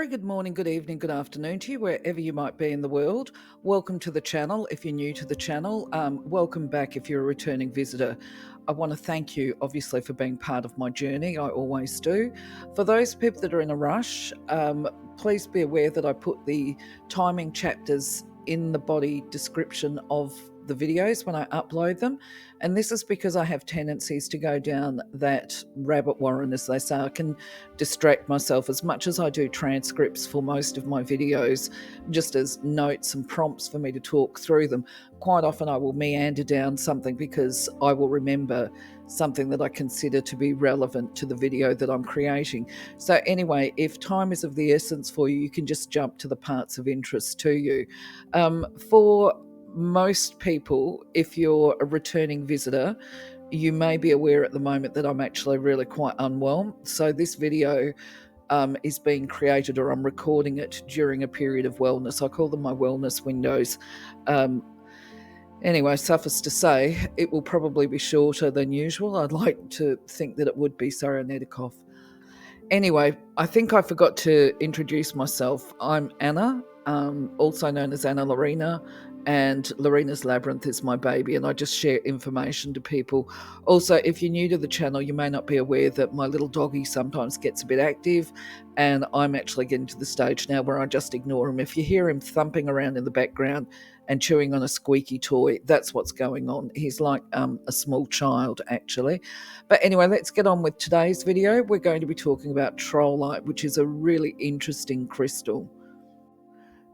very good morning, good evening, good afternoon to you, wherever you might be in the world. Welcome to the channel. If you're new to the channel, welcome back if you're a returning visitor. I want to thank you, obviously, for being part of my journey. I always do. For those people that are in a rush, please be aware that I put the timing chapters in the body description of the videos when I upload them. And this is because I have tendencies to go down that rabbit warren, as they say. I can distract myself as much as I do transcripts for most of my videos, just as notes and prompts for me to talk through them. Quite often I will meander down something because I will remember something that I consider to be relevant to the video that I'm creating. So anyway, if time is of the essence for you, you can just jump to the parts of interest to you. For most people, if you're a returning visitor, you may be aware at the moment that I'm actually really quite unwell. So this video is being created, or I'm recording it during a period of wellness. I call them my wellness windows. Anyway, suffice to say, it will probably be shorter than usual. I'd like to think that it would be. Sorry, I need a cough. Anyway, I think I forgot to introduce myself. I'm Anna, also known as Anna Lorena, and Lorena's Labyrinth is my baby, and I just share information to people. Also, if you're new to the channel, you may not be aware that my little doggy sometimes gets a bit active, and I'm actually getting to the stage now where I just ignore him. If you hear him thumping around in the background and chewing on a squeaky toy, that's what's going on. He's like a small child, actually. But anyway, let's get on with today's video. We're going to be talking about TRolleite, which is a really interesting crystal.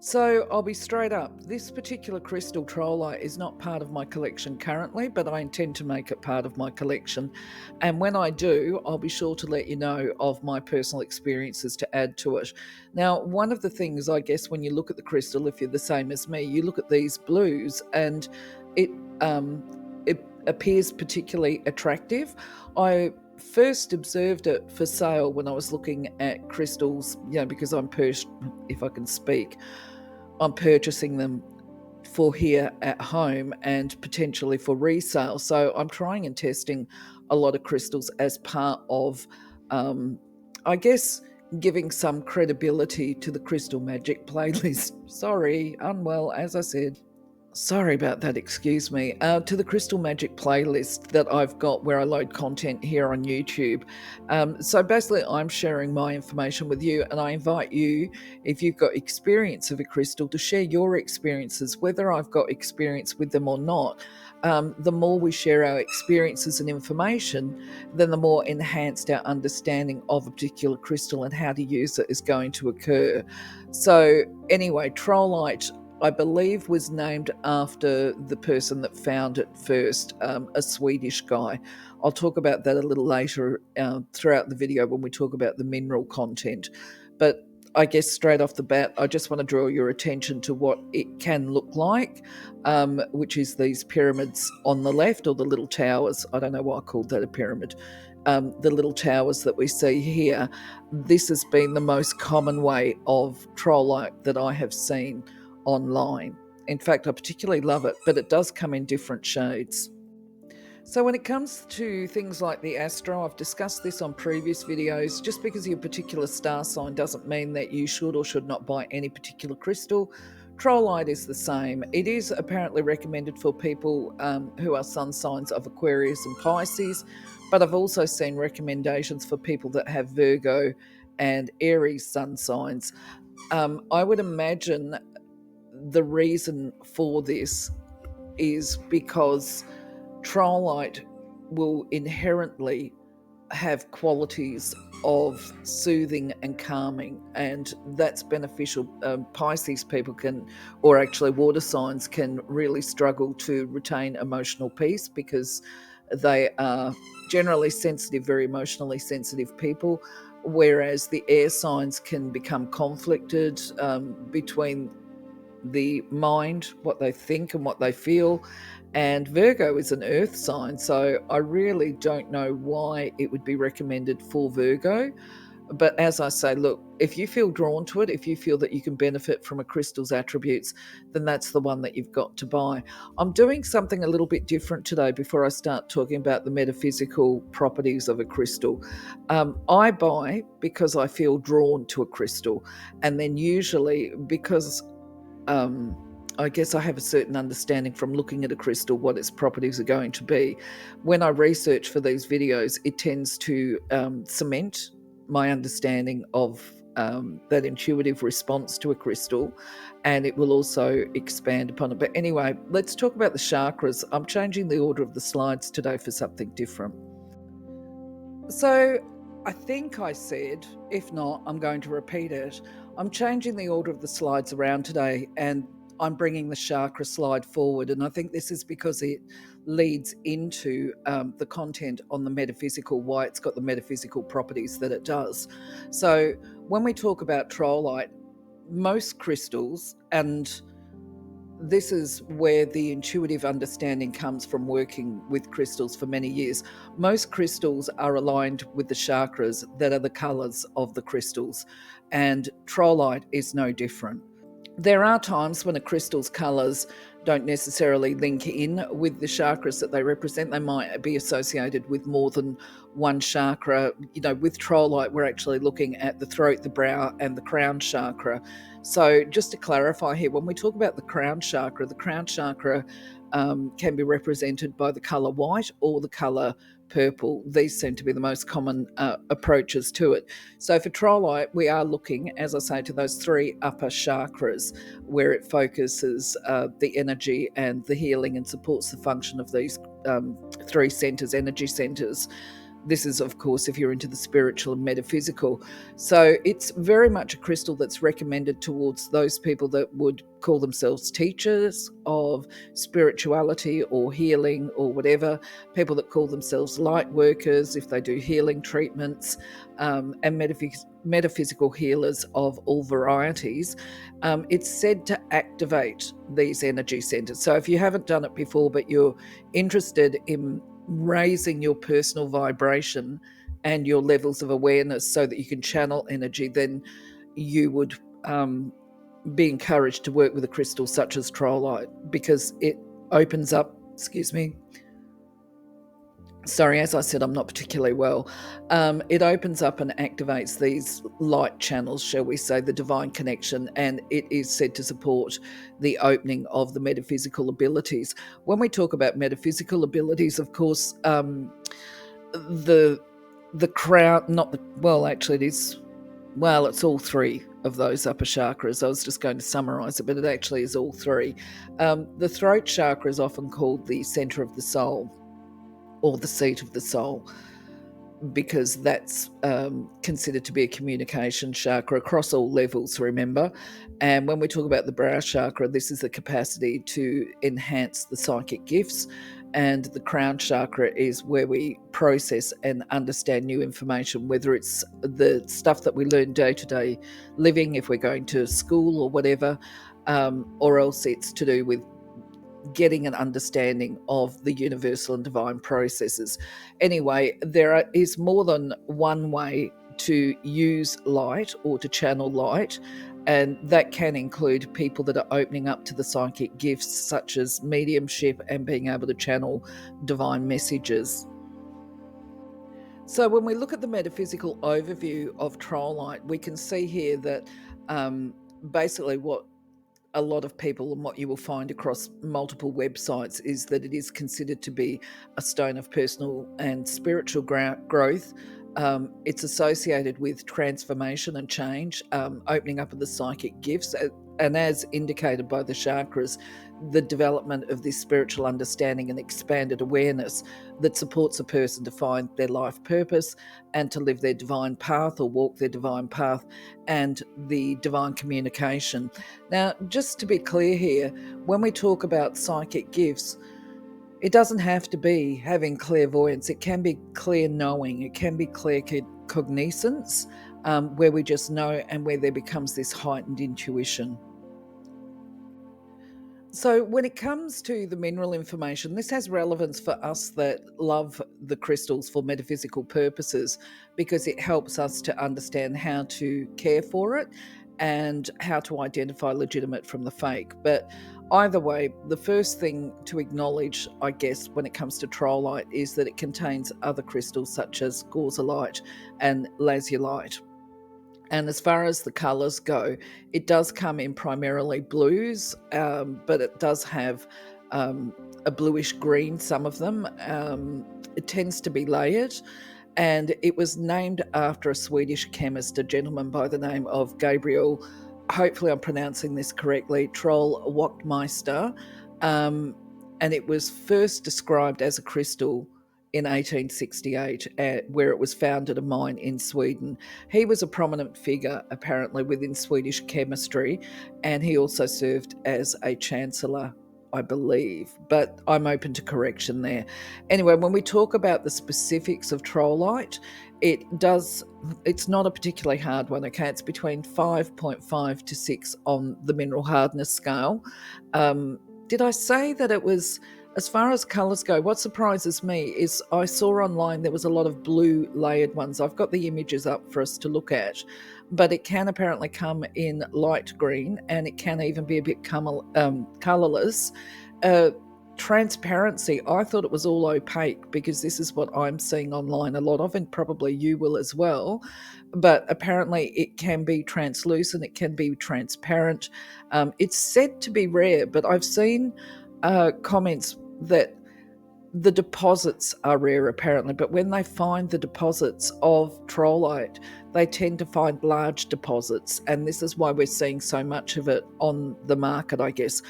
So I'll be straight up. This particular crystal, TRolleite, is not part of my collection currently, but I intend to make it part of my collection. And when I do, I'll be sure to let you know of my personal experiences to add to it. Now, one of the things, I guess, when you look at the crystal, if you're the same as me, you look at these blues and it appears particularly attractive. I first observed it for sale when I was looking at crystals, because if I can speak, I'm purchasing them for here at home and potentially for resale. So I'm trying and testing a lot of crystals as part of, I guess, giving some credibility to the Crystal Magic playlist. Sorry, unwell, as I said. Sorry about that, excuse me. To the Crystal Magic playlist that I've got where I load content here on YouTube. So basically I'm sharing my information with you, and I invite you, if you've got experience of a crystal, to share your experiences, whether I've got experience with them or not. The more we share our experiences and information, then the more enhanced our understanding of a particular crystal and how to use it is going to occur. So anyway, TRolleite, I believe, was named after the person that found it first, a Swedish guy. I'll talk about that a little later throughout the video when we talk about the mineral content. But I guess straight off the bat, I just want to draw your attention to what it can look like, which is these pyramids on the left, or the little towers. I don't know why I called that a pyramid. The little towers that we see here. This has been the most common way of TRolleite that I have seen online. In fact, I particularly love it, but it does come in different shades. So when it comes to things like the astro, I've discussed this on previous videos. Just because you're a particular star sign doesn't mean that you should or should not buy any particular crystal. TRolleite is the same. It is apparently recommended for people who are sun signs of Aquarius and Pisces, but I've also seen recommendations for people that have Virgo and Aries sun signs. I would imagine the reason for this is because TRolleite will inherently have qualities of soothing and calming, and that's beneficial. Pisces people can, or actually water signs, can really struggle to retain emotional peace because they are generally sensitive, very emotionally sensitive people, whereas the air signs can become conflicted between the mind, what they think and what they feel. And Virgo is an earth sign, so I really don't know why it would be recommended for Virgo. But as I say, look, if you feel drawn to it, if you feel that you can benefit from a crystal's attributes, then that's the one that you've got to buy. I'm doing something a little bit different today before I start talking about the metaphysical properties of a crystal. I buy because I feel drawn to a crystal, and then usually because I guess I have a certain understanding from looking at a crystal what its properties are going to be. When I research for these videos, it tends to cement my understanding of that intuitive response to a crystal, and it will also expand upon it. But anyway, let's talk about the chakras. I'm changing the order of the slides today for something different. So I think I said, if not, I'm going to repeat it. I'm changing the order of the slides around today, and I'm bringing the chakra slide forward. And I think this is because it leads into the content on the metaphysical, why it's got the metaphysical properties that it does. So when we talk about TRolleite, most crystals, and this is where the intuitive understanding comes from working with crystals for many years. Most crystals are aligned with the chakras that are the colours of the crystals, and TRolleite is no different. There are times when a crystal's colours don't necessarily link in with the chakras that they represent. They might be associated with more than one chakra. You know, with TRolleite, we're actually looking at the throat, the brow, and the crown chakra. So just to clarify here, when we talk about the crown chakra can be represented by the colour white or the colour purple. These seem to be the most common approaches to it. So for TRolleite, we are looking, as I say, to those three upper chakras where it focuses the energy and the healing and supports the function of these three centres, energy centres. This is, of course, if you're into the spiritual and metaphysical. So it's very much a crystal that's recommended towards those people that would call themselves teachers of spirituality or healing or whatever, people that call themselves light workers if they do healing treatments, and metaphysical healers of all varieties. It's said to activate these energy centers. So if you haven't done it before, but you're interested in raising your personal vibration and your levels of awareness so that you can channel energy, then you would be encouraged to work with a crystal such as TRolleite, because it opens up, sorry, as I said, I'm not particularly well. It opens up and activates these light channels, shall we say, the divine connection, and it is said to support the opening of the metaphysical abilities. When we talk about metaphysical abilities, of course, the crown, not the, well, actually it is, well, it's all three of those upper chakras. I was just going to summarize it, but it actually is all three. The throat chakra is often called the center of the soul, or the seat of the soul, because that's considered to be a communication chakra across all levels, remember. And when we talk about the brow chakra, this is the capacity to enhance the psychic gifts. And the crown chakra is where we process and understand new information, whether it's the stuff that we learn day to day living, if we're going to school or whatever, or else it's to do with getting an understanding of the universal and divine processes. Anyway, there is more than one way to use light or to channel light, and that can include people that are opening up to the psychic gifts, such as mediumship and being able to channel divine messages. So when we look at the metaphysical overview of TRolleite, we can see here that basically what a lot of people, and what you will find across multiple websites, is that it is considered to be a stone of personal and spiritual growth. It's associated with transformation and change, opening up of the psychic gifts, and as indicated by the chakras, the development of this spiritual understanding and expanded awareness that supports a person to find their life purpose and to live their divine path or walk their divine path, and the divine communication. Now, just to be clear here, when we talk about psychic gifts, it doesn't have to be having clairvoyance. It can be clear knowing. It can be clear cognizance, where we just know and where there becomes this heightened intuition. So, when it comes to the mineral information, this has relevance for us that love the crystals for metaphysical purposes because it helps us to understand how to care for it and how to identify legitimate from the fake. But either way, the first thing to acknowledge, I guess, when it comes to TRolleite is that it contains other crystals such as gauzolite and lazulite. And as far as the colours go, it does come in primarily blues, but it does have a bluish green, some of them. It tends to be layered, and it was named after a Swedish chemist, a gentleman by the name of Gabriel, hopefully I'm pronouncing this correctly, TRolleite. And it was first described as a crystal in 1868, where it was found at a mine in Sweden. He was a prominent figure, apparently, within Swedish chemistry, and he also served as a chancellor, I believe, but I'm open to correction there. Anyway, when we talk about the specifics of TRolleite, it's not a particularly hard one, okay? It's between 5.5 to 6 on the mineral hardness scale. Did I say that it was, as far as colours go, what surprises me is I saw online there was a lot of blue layered ones. I've got the images up for us to look at, but it can apparently come in light green and it can even be a bit colourless. Transparency, I thought it was all opaque because this is what I'm seeing online a lot of, and probably you will as well. But apparently it can be translucent, it can be transparent. It's said to be rare, but I've seen comments that the deposits are rare apparently, but when they find the deposits of TRolleite, they tend to find large deposits, and this is why we're seeing so much of it on the market, I guess.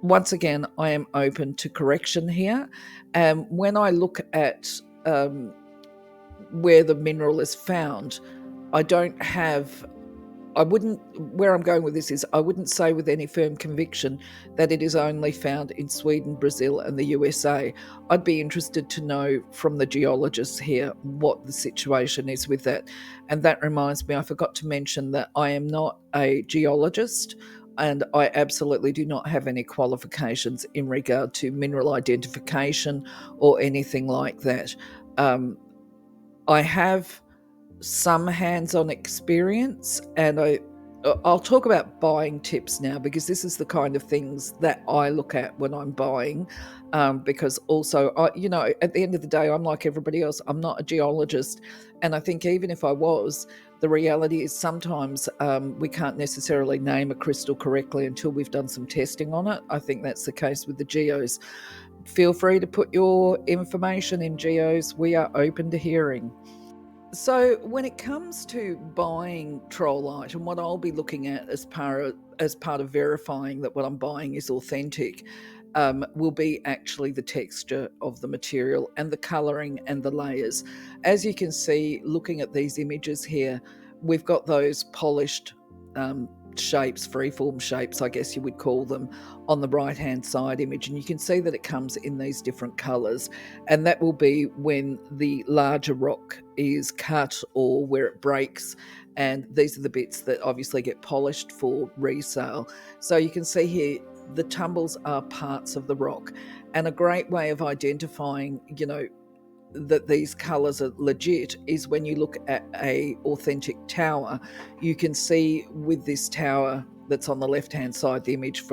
Once again, I am open to correction here. When I look at where the mineral is found, where I'm going with this is I wouldn't say with any firm conviction that it is only found in Sweden, Brazil, and the USA. I'd be interested to know from the geologists here what the situation is with that. And that reminds me, I forgot to mention that I am not a geologist and I absolutely do not have any qualifications in regard to mineral identification or anything like that. I have some hands-on experience, and I'll talk about buying tips now because this is the kind of things that I look at when I'm buying. Because also, at the end of the day, I'm like everybody else. I'm not a geologist, and I think even if I was, the reality is sometimes we can't necessarily name a crystal correctly until we've done some testing on it. I think that's the case with the geos. Feel free to put your information in, geos. We are open to hearing. So, when it comes to buying TRolleite, and what I'll be looking at as part of verifying that what I'm buying is authentic, will be actually the texture of the material and the colouring and the layers. As you can see, looking at these images here, we've got those polished shapes, freeform shapes, I guess you would call them, on the right hand side image, and you can see that it comes in these different colours, and that will be when the larger rock is cut or where it breaks, and these are the bits that obviously get polished for resale. So you can see here the tumbles are parts of the rock, and a great way of identifying that these colors are legit is when you look at a authentic tower. You can see with this tower that's on the left hand side, the image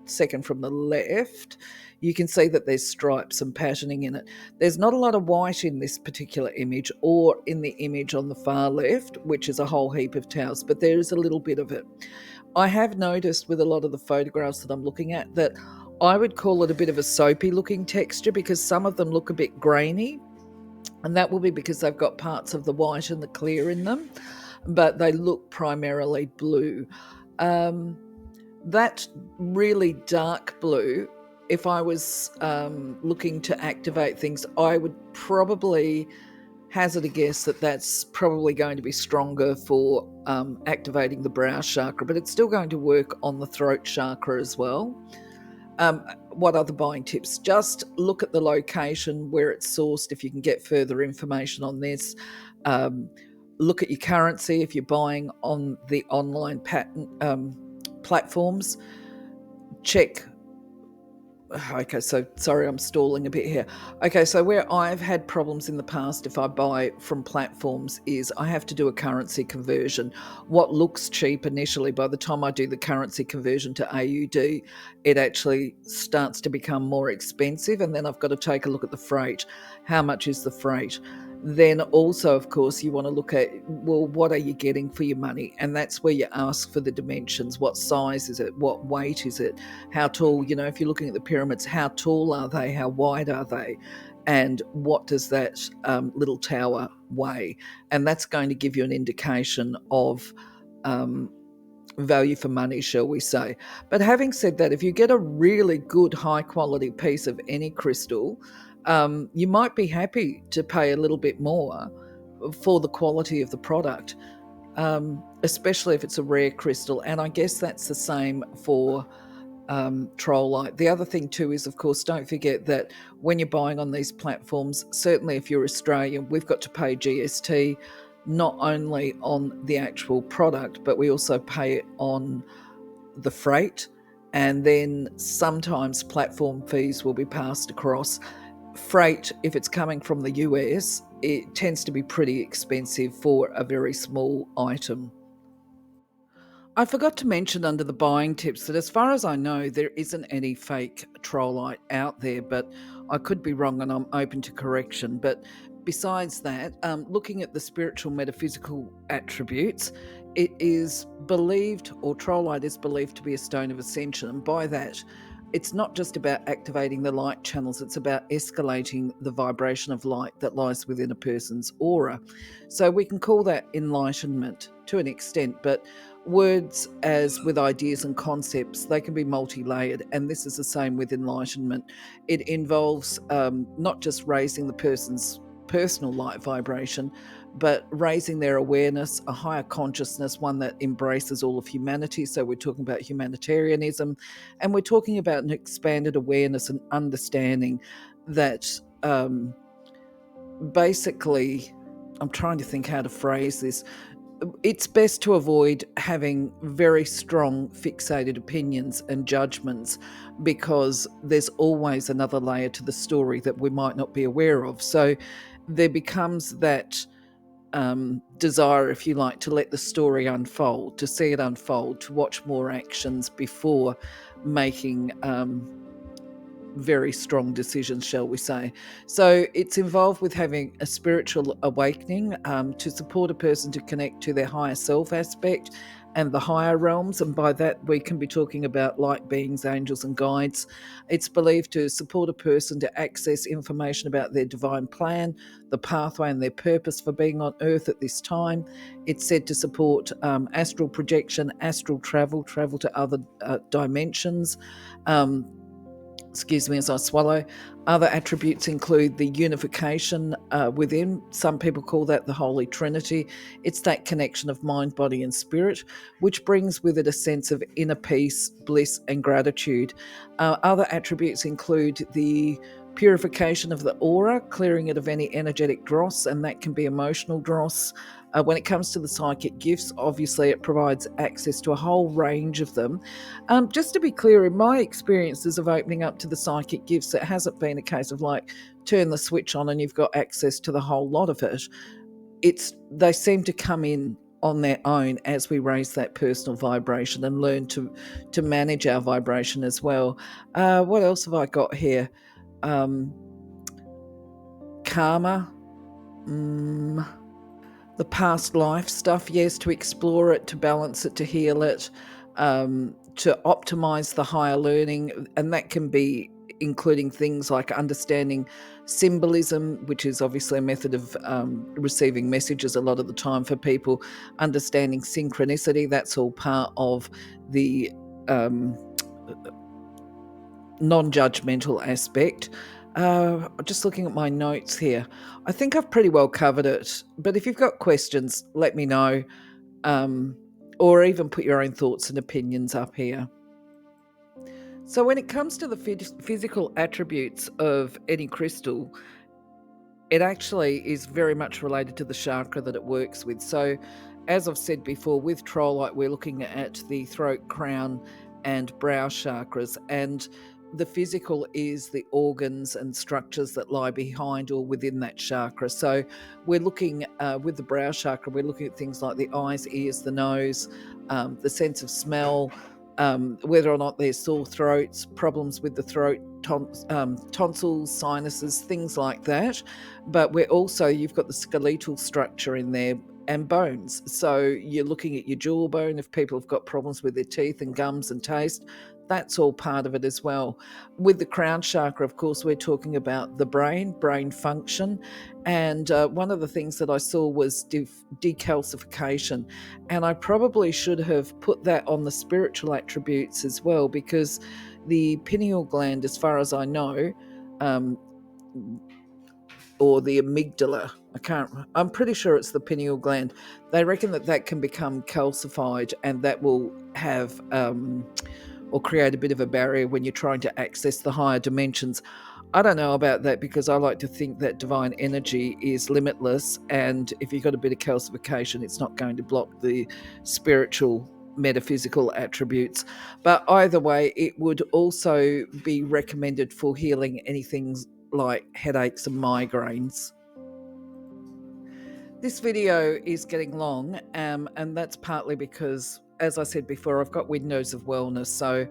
second from the left, you can see that there's stripes and patterning in it. There's not a lot of white in this particular image or in the image on the far left, which is a whole heap of towers, but there is a little bit of it. I have noticed with a lot of the photographs that I'm looking at that I would call it a bit of a soapy looking texture because some of them look a bit grainy, and that will be because they've got parts of the white and the clear in them, but they look primarily blue. That really dark blue, if I was looking to activate things, I would probably hazard a guess that that's probably going to be stronger for activating the brow chakra, but it's still going to work on the throat chakra as well. What other buying tips? Just look at the location where it's sourced if you can get further information on this. Look at your currency if you're buying on the online platforms. Check Okay, so sorry, I'm stalling a bit here. Okay, so where I've had problems in the past if I buy from platforms is I have to do a currency conversion. What looks cheap initially, by the time I do the currency conversion to AUD, it actually starts to become more expensive. And then I've got to take a look at the freight. How much is the freight? Then also, of course, you want to look at, well, what are you getting for your money? And that's where you ask for the dimensions. What size is it? What weight is it? How tall, if you're looking at the pyramids, how tall are they? How wide are they? And what does that little tower weigh? And that's going to give you an indication of value for money, shall we say. But having said that, if you get a really good high quality piece of any crystal, you might be happy to pay a little bit more for the quality of the product, especially if it's a rare crystal. And I guess that's the same for TRolleite. The other thing too is, of course, don't forget that when you're buying on these platforms, certainly if you're Australian, we've got to pay GST not only on the actual product, but we also pay it on the freight. And then sometimes platform fees will be passed across. Freight, if it's coming from the US, it tends to be pretty expensive for a very small item. I forgot to mention under the buying tips that, as far as I know, there isn't any fake TRolleite out there, but I could be wrong and I'm open to correction. But besides that, looking at the spiritual metaphysical attributes, it is believed, or TRolleite is believed to be a stone of ascension. And by that, it's not just about activating the light channels, it's about escalating the vibration of light that lies within a person's aura. So we can call that enlightenment to an extent, but words, as with ideas and concepts, they can be multi-layered, and this is the same with enlightenment. It involves not just raising the person's personal light vibration, but raising their awareness, a higher consciousness, one that embraces all of humanity. So we're talking about humanitarianism, and we're talking about an expanded awareness and understanding that basically, I'm trying to think how to phrase this. It's best to avoid having very strong fixated opinions and judgments, because there's always another layer to the story that we might not be aware of. So there becomes that desire, if you like, to let the story unfold, to see it unfold, to watch more actions before making very strong decisions, shall we say. So it's involved with having a spiritual awakening to support a person to connect to their higher self aspect and the higher realms. And by that, we can be talking about light beings, angels, and guides. It's believed to support a person to access information about their divine plan, the pathway, and their purpose for being on Earth at this time. It's said to support astral projection, astral travel, travel to other dimensions. Excuse me as I swallow. Other attributes include the unification within. Some people call that the Holy Trinity. It's that connection of mind, body, and spirit, which brings with it a sense of inner peace, bliss, and gratitude. Other attributes include the purification of the aura, clearing it of any energetic dross, and that can be emotional dross. When it comes to the psychic gifts, obviously it provides access to a whole range of them. Just to be clear, in my experiences of opening up to the psychic gifts, it hasn't been a case of like turn the switch on and you've got access to the whole lot of it. They seem to come in on their own as we raise that personal vibration and learn to manage our vibration as well. What else have I got here? Karma. The past life stuff, yes, to explore it, to balance it, to heal it, to optimize the higher learning. And that can be including things like understanding symbolism, which is obviously a method of receiving messages a lot of the time for people, understanding synchronicity. That's all part of the non-judgmental aspect. Just looking at my notes here, I think I've pretty well covered it, but if you've got questions, let me know, or even put your own thoughts and opinions up here. So when it comes to the physical attributes of any crystal, it actually is very much related to the chakra that it works with. So as I've said before, with TRolleite, we're looking at the throat, crown, and brow chakras, and the physical is the organs and structures that lie behind or within that chakra. So we're looking with the brow chakra, we're looking at things like the eyes, ears, the nose, the sense of smell, whether or not there's sore throats, problems with the throat, tonsils, sinuses, things like that. But we're also, you've got the skeletal structure in there and bones. So you're looking at your jawbone if people have got problems with their teeth and gums and taste. That's all part of it as well. With the crown chakra, of course, we're talking about the brain function. And one of the things that I saw was decalcification. And I probably should have put that on the spiritual attributes as well, because the pineal gland, as far as I know, or the amygdala, I'm pretty sure it's the pineal gland. They reckon that can become calcified, and that will have or create a bit of a barrier when you're trying to access the higher dimensions. I don't know about that, because I like to think that divine energy is limitless, and if you've got a bit of calcification, it's not going to block the spiritual, metaphysical attributes. But either way, it would also be recommended for healing anything like headaches and migraines. This video is getting long, and that's partly because, as I said before, I've got windows of wellness. So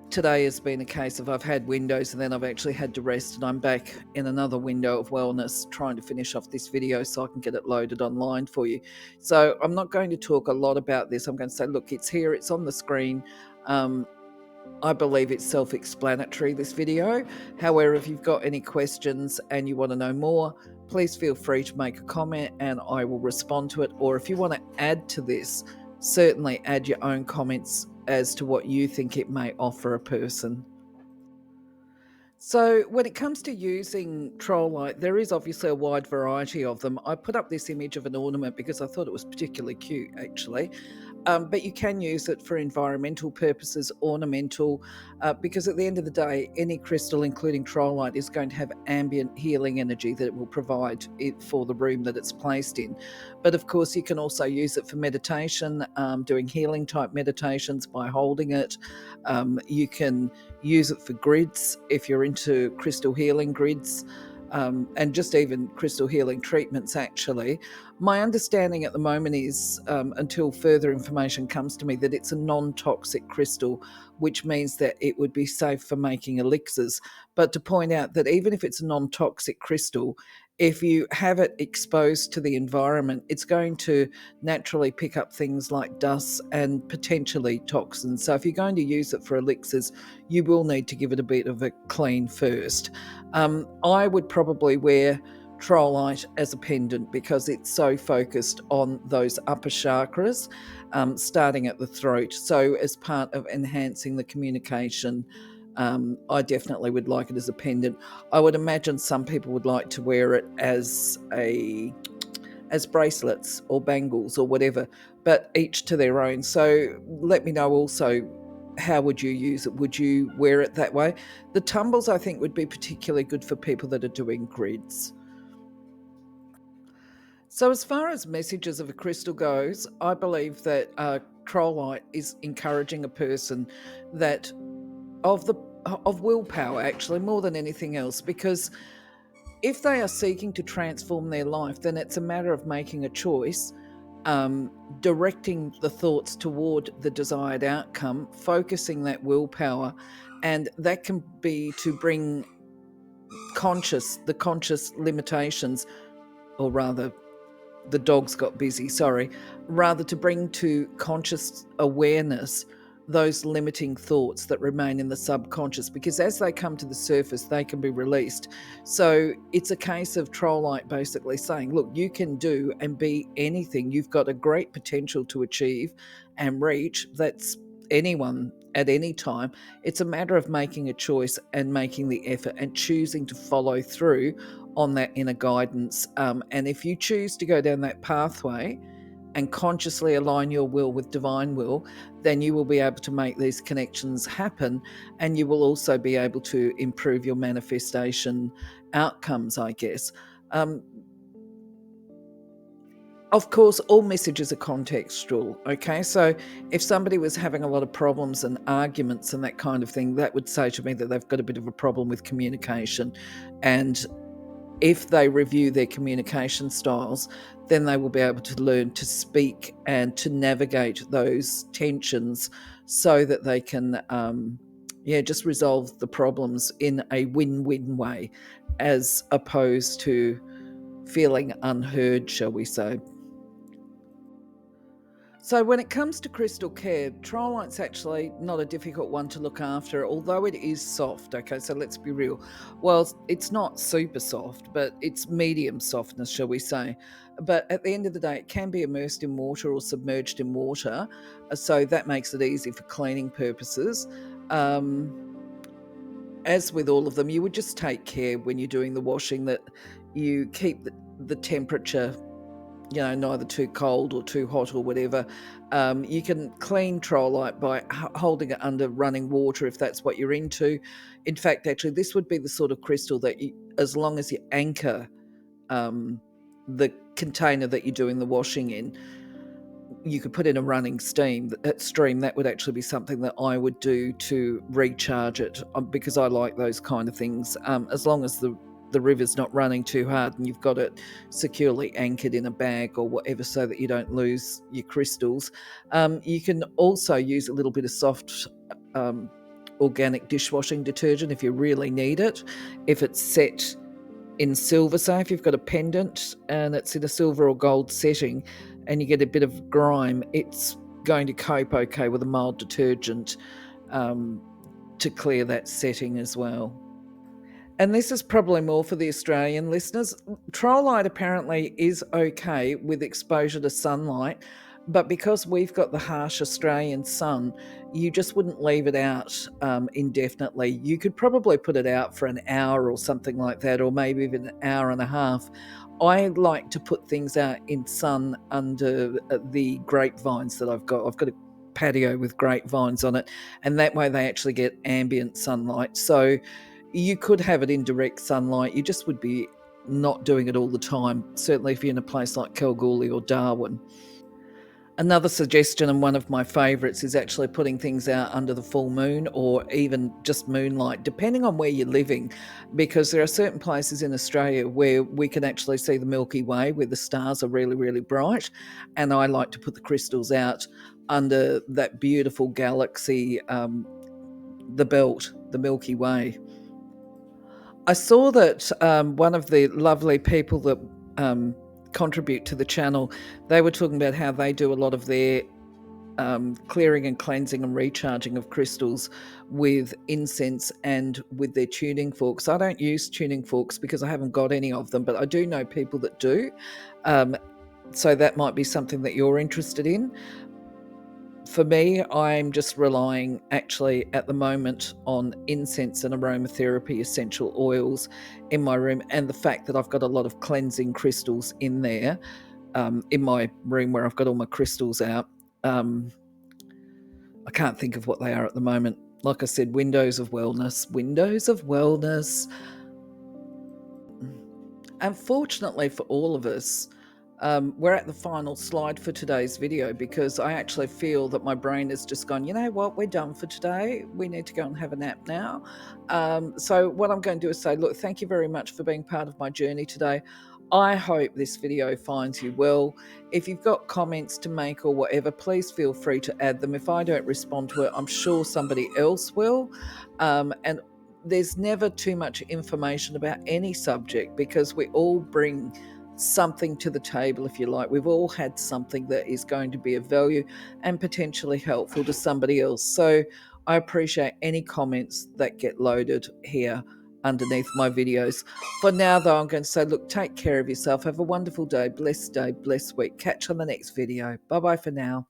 today has been a case of I've had windows and then I've actually had to rest, and I'm back in another window of wellness trying to finish off this video so I can get it loaded online for you. So I'm not going to talk a lot about this. I'm going to say, look, it's here, it's on the screen. I believe it's self-explanatory, this video. However, if you've got any questions and you want to know more, please feel free to make a comment and I will respond to it. Or if you want to add to this, certainly add your own comments as to what you think it may offer a person. So when it comes to using TRolleite, there is obviously a wide variety of them. I put up this image of an ornament because I thought it was particularly cute, actually. But you can use it for environmental purposes, ornamental, because at the end of the day, any crystal, including TRolleite, is going to have ambient healing energy that it will provide it for the room that it's placed in. But of course, you can also use it for meditation, doing healing type meditations by holding it. You can use it for grids if you're into crystal healing grids. And just even crystal healing treatments, actually. My understanding at the moment is, until further information comes to me, that it's a non-toxic crystal, which means that it would be safe for making elixirs. But to point out that even if it's a non-toxic crystal, if you have it exposed to the environment, it's going to naturally pick up things like dust and potentially toxins. So if you're going to use it for elixirs, you will need to give it a bit of a clean first. I would probably wear TRolleite as a pendant because it's so focused on those upper chakras, starting at the throat. So as part of enhancing the communication, I definitely would like it as a pendant. I would imagine some people would like to wear it as bracelets or bangles or whatever, but each to their own. So let me know also, how would you use it? Would you wear it that way? The tumbles, I think, would be particularly good for people that are doing grids. So as far as messages of a crystal goes, I believe that TRolleite is encouraging a person that of willpower, actually, more than anything else, because if they are seeking to transform their life, then it's a matter of making a choice, directing the thoughts toward the desired outcome, focusing that willpower, and that can be to bring the conscious limitations, or rather, the dogs got busy, sorry, rather to bring to conscious awareness those limiting thoughts that remain in the subconscious, because as they come to the surface, they can be released. So it's a case of TRolleite basically saying, look, you can do and be anything. You've got a great potential to achieve and reach. That's anyone at any time. It's a matter of making a choice and making the effort and choosing to follow through on that inner guidance. And if you choose to go down that pathway and consciously align your will with divine will, then you will be able to make these connections happen, and you will also be able to improve your manifestation outcomes, I guess. Of course, all messages are contextual, okay? So if somebody was having a lot of problems and arguments and that kind of thing, that would say to me that they've got a bit of a problem with communication. And if they review their communication styles, then they will be able to learn to speak and to navigate those tensions so that they can, just resolve the problems in a win-win way, as opposed to feeling unheard, shall we say. So when it comes to crystal care, TRolleite's actually not a difficult one to look after, although it is soft. Okay, so let's be real. Well, it's not super soft, but it's medium softness, shall we say. But at the end of the day, it can be immersed in water or submerged in water. So that makes it easy for cleaning purposes. As with all of them, you would just take care when you're doing the washing that you keep the temperature, neither too cold or too hot or whatever. You can clean TRolleite by holding it under running water if that's what you're into. In fact, actually, this would be the sort of crystal that as long as you anchor the container that you're doing the washing in, you could put in a running stream. That would actually be something that I would do to recharge it, because I like those kind of things. As long as the river's not running too hard and you've got it securely anchored in a bag or whatever so that you don't lose your crystals. You can also use a little bit of soft organic dishwashing detergent if you really need it. If it's set in silver, say if you've got a pendant and it's in a silver or gold setting and you get a bit of grime, it's going to cope okay with a mild detergent to clear that setting as well. And this is probably more for the Australian listeners. TRolleite apparently is okay with exposure to sunlight, but because we've got the harsh Australian sun, you just wouldn't leave it out indefinitely. You could probably put it out for an hour or something like that, or maybe even an hour and a half. I like to put things out in sun under the grapevines that I've got. I've got a patio with grapevines on it, and that way they actually get ambient sunlight. So you could have it in direct sunlight. You just would be not doing it all the time, certainly if you're in a place like Kalgoorlie or Darwin. Another suggestion, and one of my favourites, is actually putting things out under the full moon or even just moonlight, depending on where you're living, because there are certain places in Australia where we can actually see the Milky Way, where the stars are really, really bright. And I like to put the crystals out under that beautiful galaxy, the belt, the Milky Way. I saw that one of the lovely people that contribute to the channel, they were talking about how they do a lot of their clearing and cleansing and recharging of crystals with incense and with their tuning forks. I don't use tuning forks because I haven't got any of them, but I do know people that do. So that might be something that you're interested in. For me, I'm just relying actually at the moment on incense and aromatherapy essential oils in my room, and the fact that I've got a lot of cleansing crystals in there, in my room where I've got all my crystals out. I can't think of what they are at the moment. Like I said, windows of wellness. Unfortunately for all of us, we're at the final slide for today's video, because I actually feel that my brain has just gone, you know what, we're done for today. We need to go and have a nap now. So what I'm going to do is say, look, thank you very much for being part of my journey today. I hope this video finds you well. If you've got comments to make or whatever, please feel free to add them. If I don't respond to it, I'm sure somebody else will. And there's never too much information about any subject, because we all bring something to the table, if you like. We've all had something that is going to be of value and potentially helpful to somebody else. So I appreciate any comments that get loaded here underneath my videos. For now, though, I'm going to say, look, take care of yourself. Have a wonderful day, blessed week. Catch you on the next video. Bye-bye for now.